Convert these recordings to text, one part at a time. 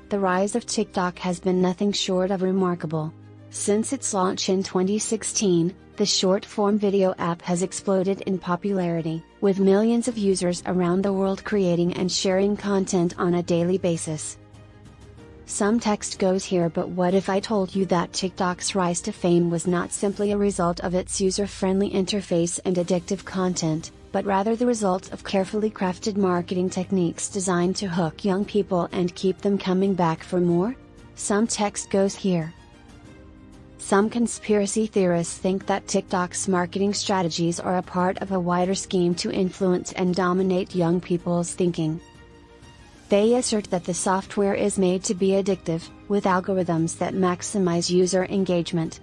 the rise of TikTok has been nothing short of remarkable. Since its launch in 2016, the short-form video app has exploded in popularity, with millions of users around the world creating and sharing content on a daily basis. Some text goes here, but what if I told you that TikTok's rise to fame was not simply a result of its user-friendly interface and addictive content, but rather the result of carefully crafted marketing techniques designed to hook young people and keep them coming back for more? Some text goes here. Some conspiracy theorists think that TikTok's marketing strategies are a part of a wider scheme to influence and dominate young people's thinking. They assert that the software is made to be addictive, with algorithms that maximize user engagement.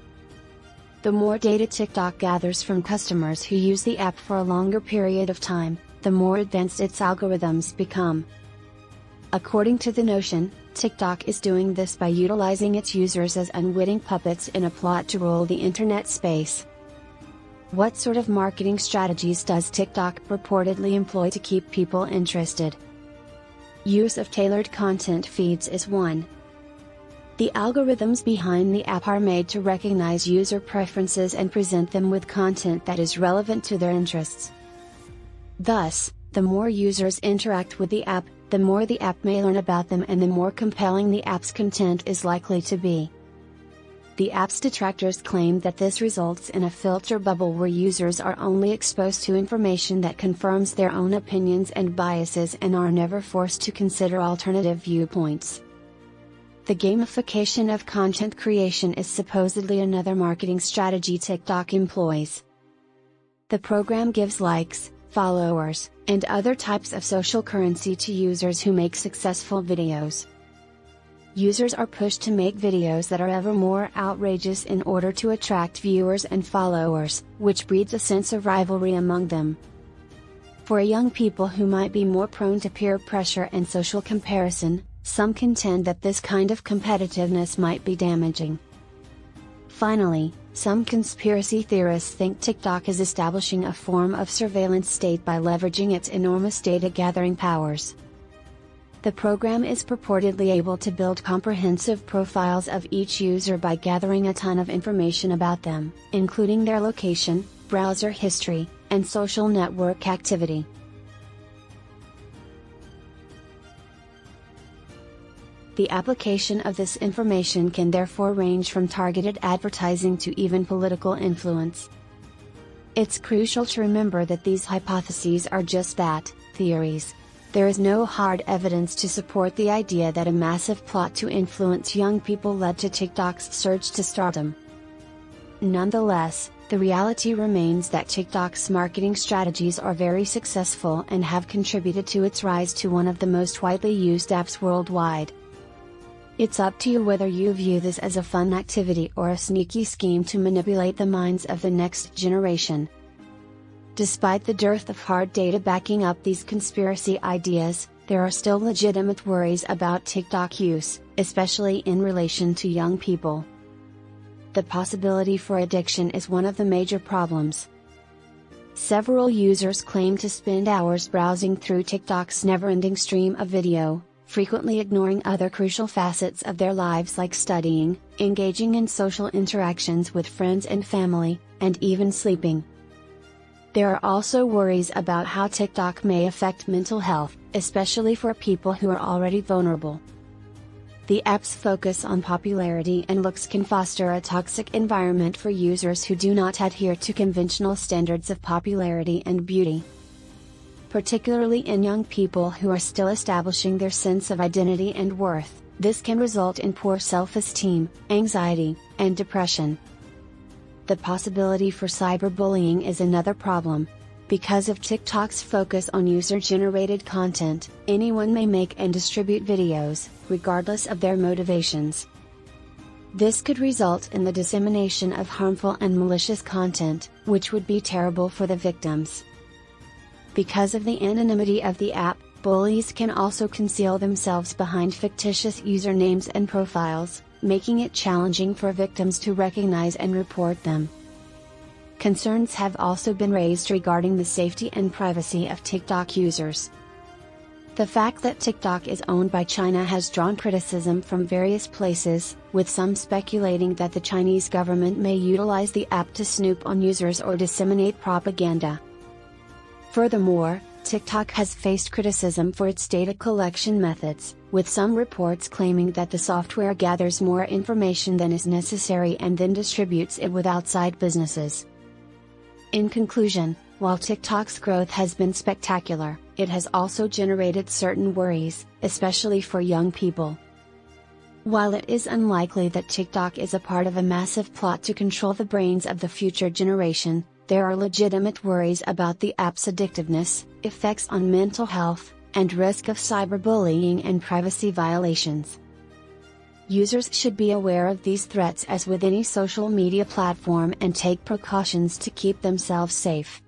The more data TikTok gathers from customers who use the app for a longer period of time, the more advanced its algorithms become. According to the Notion, TikTok is doing this by utilizing its users as unwitting puppets in a plot to rule the internet space. What sort of marketing strategies does TikTok purportedly employ to keep people interested? Use of tailored content feeds is one. The algorithms behind the app are made to recognize user preferences and present them with content that is relevant to their interests. Thus, the more users interact with the app, the more the app may learn about them and the more compelling the app's content is likely to be. The app's detractors claim that this results in a filter bubble where users are only exposed to information that confirms their own opinions and biases and are never forced to consider alternative viewpoints. The gamification of content creation is supposedly another marketing strategy TikTok employs. The program gives likes, followers, and other types of social currency to users who make successful videos. Users are pushed to make videos that are ever more outrageous in order to attract viewers and followers, which breeds a sense of rivalry among them. For young people who might be more prone to peer pressure and social comparison, some contend that this kind of competitiveness might be damaging. Finally, some conspiracy theorists think TikTok is establishing a form of surveillance state by leveraging its enormous data gathering powers. The program is purportedly able to build comprehensive profiles of each user by gathering a ton of information about them, including their location, browser history, and social network activity. The application of this information can therefore range from targeted advertising to even political influence. It's crucial to remember that these hypotheses are just that, theories. There is no hard evidence to support the idea that a massive plot to influence young people led to TikTok's surge to stardom. Nonetheless, the reality remains that TikTok's marketing strategies are very successful and have contributed to its rise to one of the most widely used apps worldwide. It's up to you whether you view this as a fun activity or a sneaky scheme to manipulate the minds of the next generation. Despite the dearth of hard data backing up these conspiracy ideas, there are still legitimate worries about TikTok use, especially in relation to young people. The possibility for addiction is one of the major problems. Several users claim to spend hours browsing through TikTok's never-ending stream of video, frequently ignoring other crucial facets of their lives like studying, engaging in social interactions with friends and family, and even sleeping. There are also worries about how TikTok may affect mental health, especially for people who are already vulnerable. The app's focus on popularity and looks can foster a toxic environment for users who do not adhere to conventional standards of popularity and beauty. Particularly in young people who are still establishing their sense of identity and worth, this can result in poor self-esteem, anxiety, and depression. The possibility for cyberbullying is another problem. Because of TikTok's focus on user-generated content, anyone may make and distribute videos, regardless of their motivations. This could result in the dissemination of harmful and malicious content, which would be terrible for the victims. Because of the anonymity of the app, bullies can also conceal themselves behind fictitious usernames and profiles, making it challenging for victims to recognize and report them. Concerns have also been raised regarding the safety and privacy of TikTok users. The fact that TikTok is owned by China has drawn criticism from various places, with some speculating that the Chinese government may utilize the app to snoop on users or disseminate propaganda. Furthermore, TikTok has faced criticism for its data collection methods, with some reports claiming that the software gathers more information than is necessary and then distributes it with outside businesses. In conclusion, while TikTok's growth has been spectacular, it has also generated certain worries, especially for young people. While it is unlikely that TikTok is a part of a massive plot to control the brains of the future generation, there are legitimate worries about the app's addictiveness, effects on mental health, and risk of cyberbullying and privacy violations. Users should be aware of these threats as with any social media platform and take precautions to keep themselves safe.